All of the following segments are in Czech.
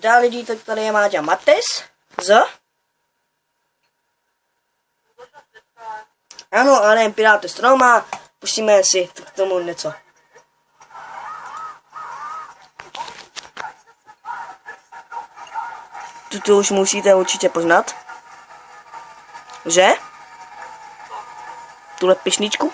Vítá lidí, tak tady je Máťa Matis z... Ano, ale ne, Piráty Stroma, pustíme si k tomu něco. Tuto už musíte určitě poznat. Že? Tuhle pišničku.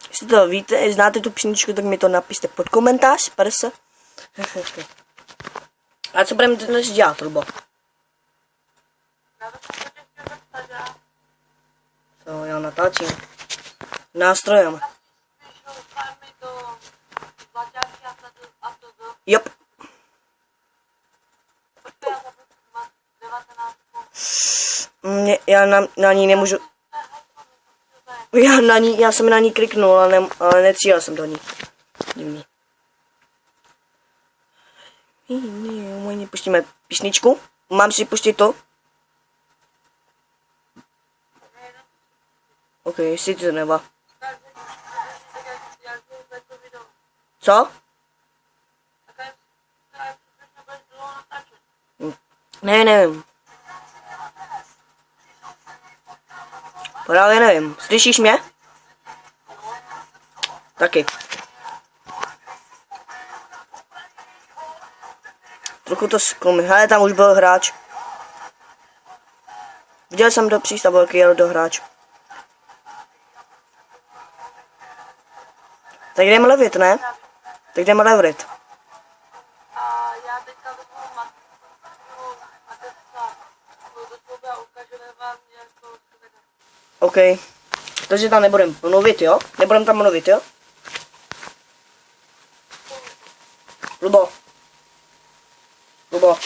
Jestli to víte, znáte tu pišničku, tak mi to napište pod komentář, prse. A co budeme dnes dělat, Rubo? To já natáčím. Nástrojem. Jop. Já na ní nemůžu. Já jsem na ní kliknul, ale necílel jsem do ní. Divný. Pustíme písničku. Mám si pustit to? OK, si to neba. Co? Ne, nevím. Právě nevím. Slyšíš mě? Taky. Trochu to zklumí. Hele, tam už byl hráč. Viděl jsem do přístavu, jaký jel do hráč. Tak jdeme levit, ne? Tak jdeme levit. OK. Takže tam nebudem mluvit, jo? Nebudem tam mluvit, jo? Lubo. Lubo.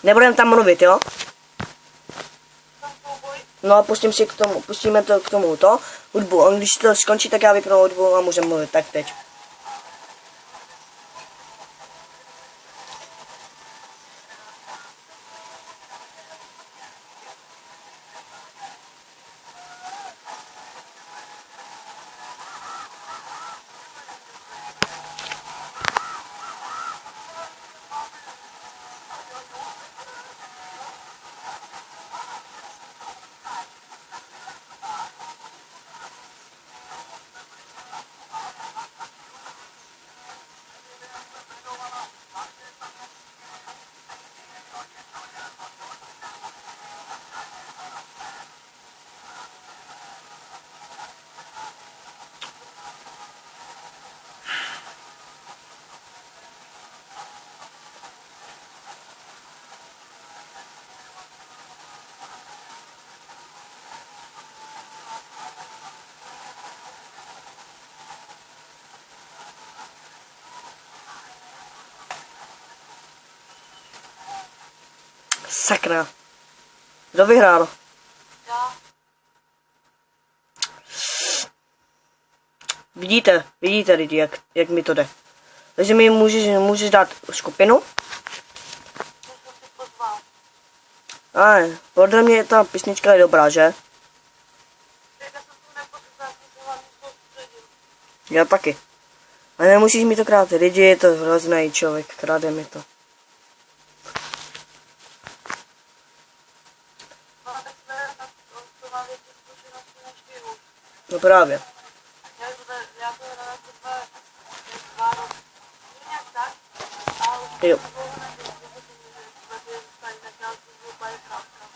Nebudem tam mluvit, jo? No a pustíme to k tomu hudbu. A když to skončí, tak já vypnu hudbu a můžeme mluvit. Tak teď. Sakra. Kdo vyhrál? Já. Vidíte lidi, jak mi to jde. Takže mi můžeš dát skupinu. Ale podle mě ta písnička je dobrá, že? Já taky. Ale nemusíš mi to krát, lidi, je to hrozný člověk, kráde mi to. No právě. Jo.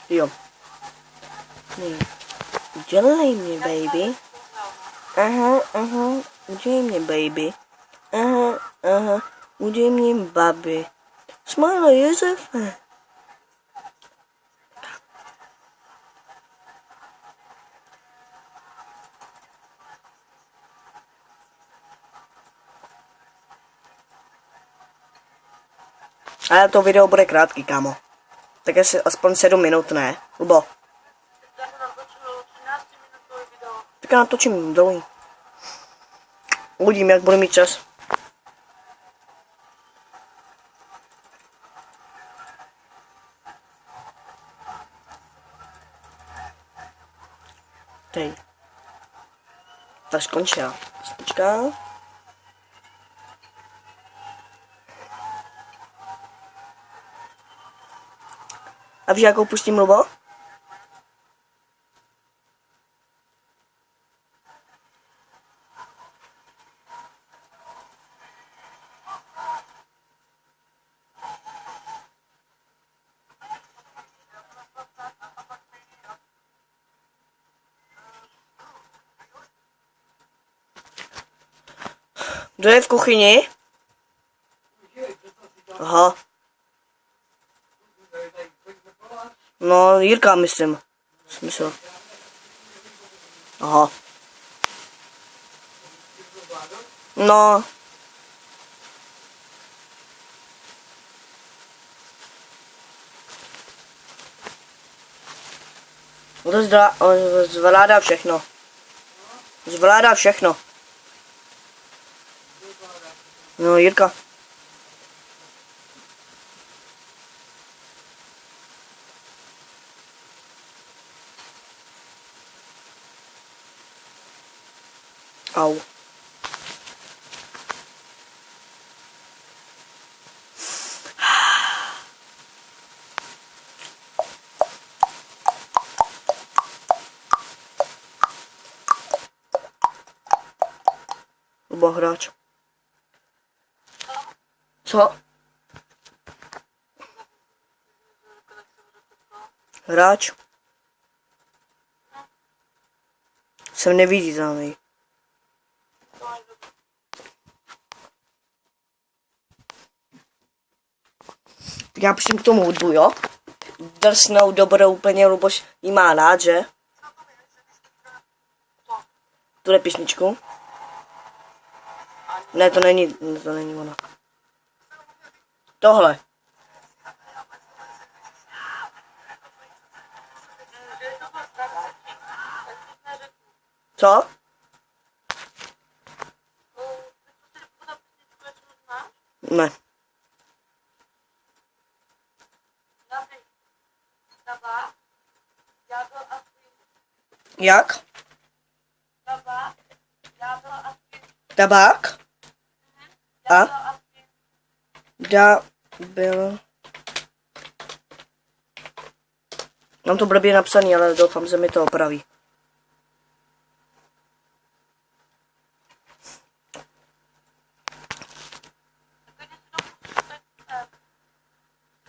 Jo. Udělej mě, baby. Aha. Udělej mě, baby. Aha. Udělej mě, babi. Smile, Josefe. Ale to video bude krátký, kámo. Tak asi aspoň 7 minut, ne? Lubo. Tak já natočím dolů. Uvidím, jak budu mít čas. Tej. Tak skončila. Počká. A víš, jakou pustím, Lubo? Kdo je v kuchyni? Aha. No, Jirka, myslím. Smysl. Aha. No. On zvládá všechno. Zvládá všechno. No, Jirka. Au. Lubo, hráč. Co? Hráč? Jsem neviditelný. Tak já pustím k tomu hudbu, jo? Drsnou, dobrou, úplně, Luboš jí má rád, že? Tuhle písničku. Ne, to není ona. Tohle. Co? Ne. Jak? Tabák? A? Byl. Mám to blbě napsaný, ale doufám, že mi to opraví.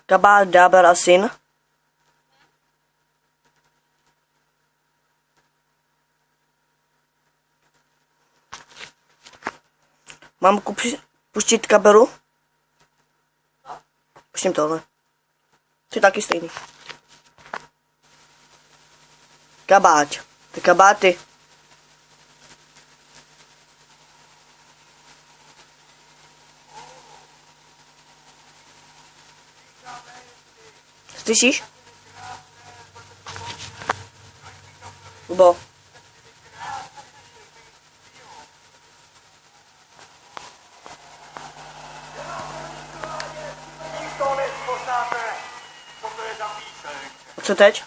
Kabál, Dábel a syn. Mám pustit kabelu? Pustím tohle. Jsi taky stejný. Kabáť. Ty kabáty. Slyšíš? Lubo. A co teď?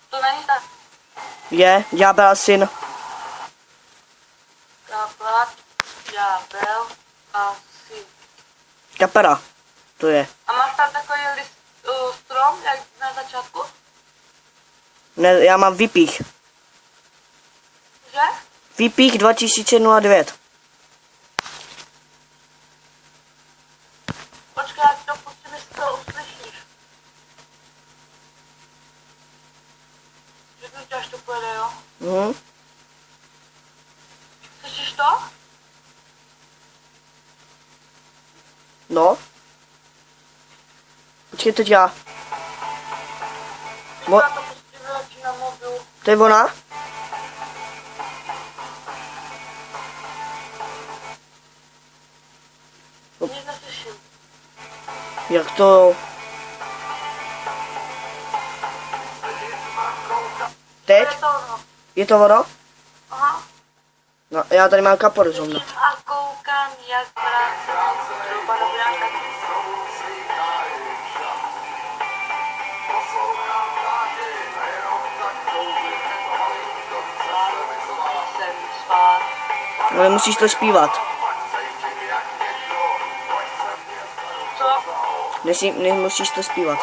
To není tak. Je, Ďábel a syn. Kapela, ďábel a syn. Kapera. To je. A máš tam takový strom, jak na začátku? Ne, já mám výpích. Že? Výpích 2009. Počkej, já ti to pustím, jestli to uslyšíš. Řeknu ti, až to pojede, jo? Slyšíš to? No. Počkej, teď já. Já to pustím radši na mobilu. To je ona? Nic neslyším. Jak to? Teď? Je to ono. Je to ono? Aha. No, já tady mám kaporu zrovna. A koukám, jak práce zhruba do bránka. Ale musíš to zpívat. Co? Nemusíš to zpívat.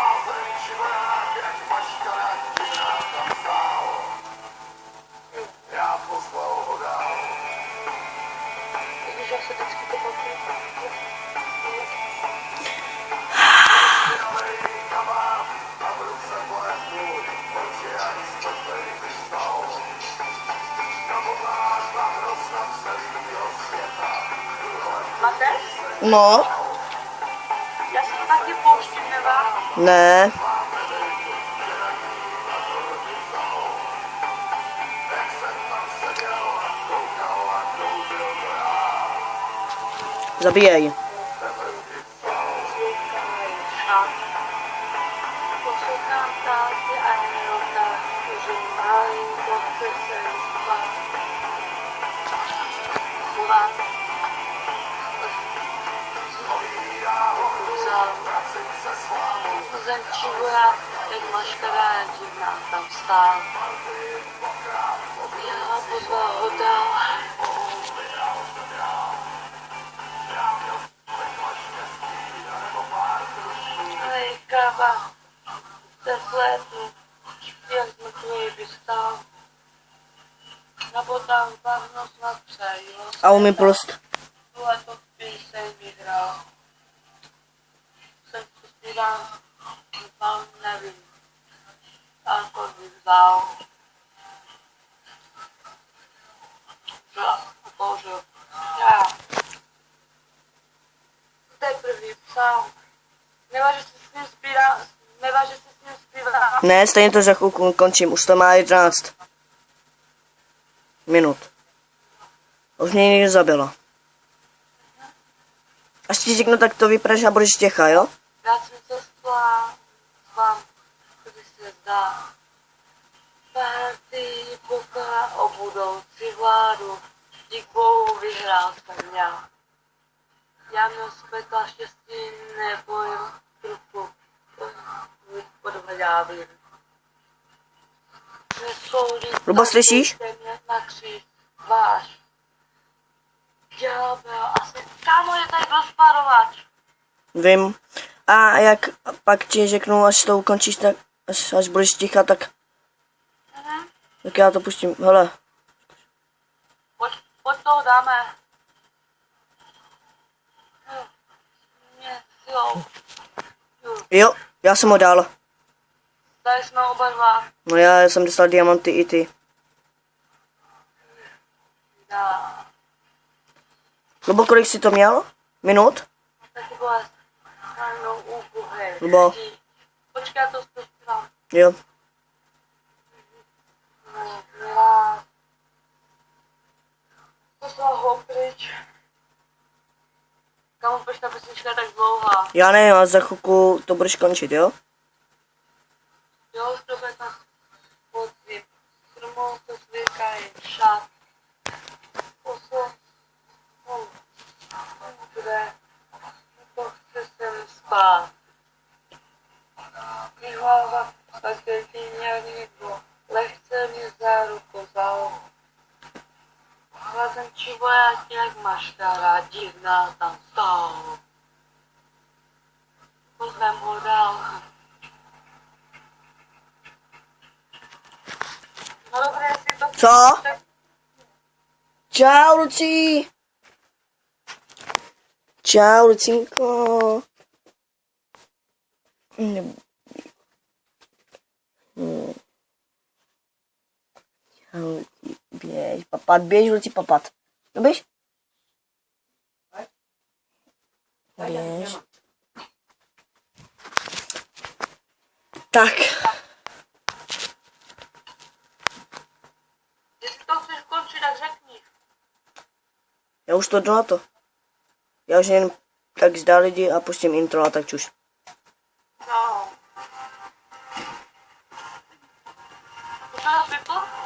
Když já se vždycky to pamatuju. Máte? No, Já si to taky pouštím, nevá? ne. Zabíjej. Poslouchám táty a jenom tak, že malinko chce spát. Volám. Zemčivá, jak maškara divná tam stál. Já pozval ho dál. Hej, káva, teflétnu, jak mrtvý by stál. Nebo tam párno snad přejel. A umím prost. Tuhle to píseň vyhrál. Jsem to zpívám, vám nevím. Akord vzal. Použil. Já. Teprve psal. Neváže se s ním zpívá. Neváže se s ním zpívá. Ne, stejně to za chvilku končím. Už to má 11 minut. Už mě někdo zabila. Až ti řeknu, tak to vypraš a budeš těcha, jo? Rád jsem se s vám, když se zdá. Party poká o budoucí vládu. Dík Bohu vyhrál jsem já. Já měl z pekla štěstí, nebojím trupu. Podhledávím. Lubo, slyšíš? Na kříž, váš. Ďábel, asi kámo je tady rozparovač. Vím. A jak pak ti řeknu, až to ukončíš, tak až budeš ticha, tak já to pustím. Hele. Pojď toho dáme. Mě silou. Jo, já jsem ho dal. Tady jsme oba dva. No já jsem dostal diamanty i ty. Dá. Lubo, kolik jsi to měl? Minut? Taky byla stranou úbohej. Lubo. Počkej, já to zpívám. Jo. Milá. Poslal ho pryč. Kamu, proč ta písnička je tak dlouhá? Já nevím, ale za chvilku to budeš končit, jo? Jo, už to bude tam podzim. Strmou se svěkají šat. Poslal. Kde? To chce sem spát. Mí hlava tak nějak někdo lehce mě za ruku vzal. Hledem či voják jak maškara divná tam stál. Pozvem ho dál. No dobré, jestli to... Co? Čau, Lucí. Čau, Lucinko. Čau, běž, papat, běž, Lucí, papat. No běž. Běž. Tak. Jestli to chceš končit, tak řekni. Já už to jdu na to. Já už jen tak zdá lidi a pustím intro a tak čuš. No. Už to vypl?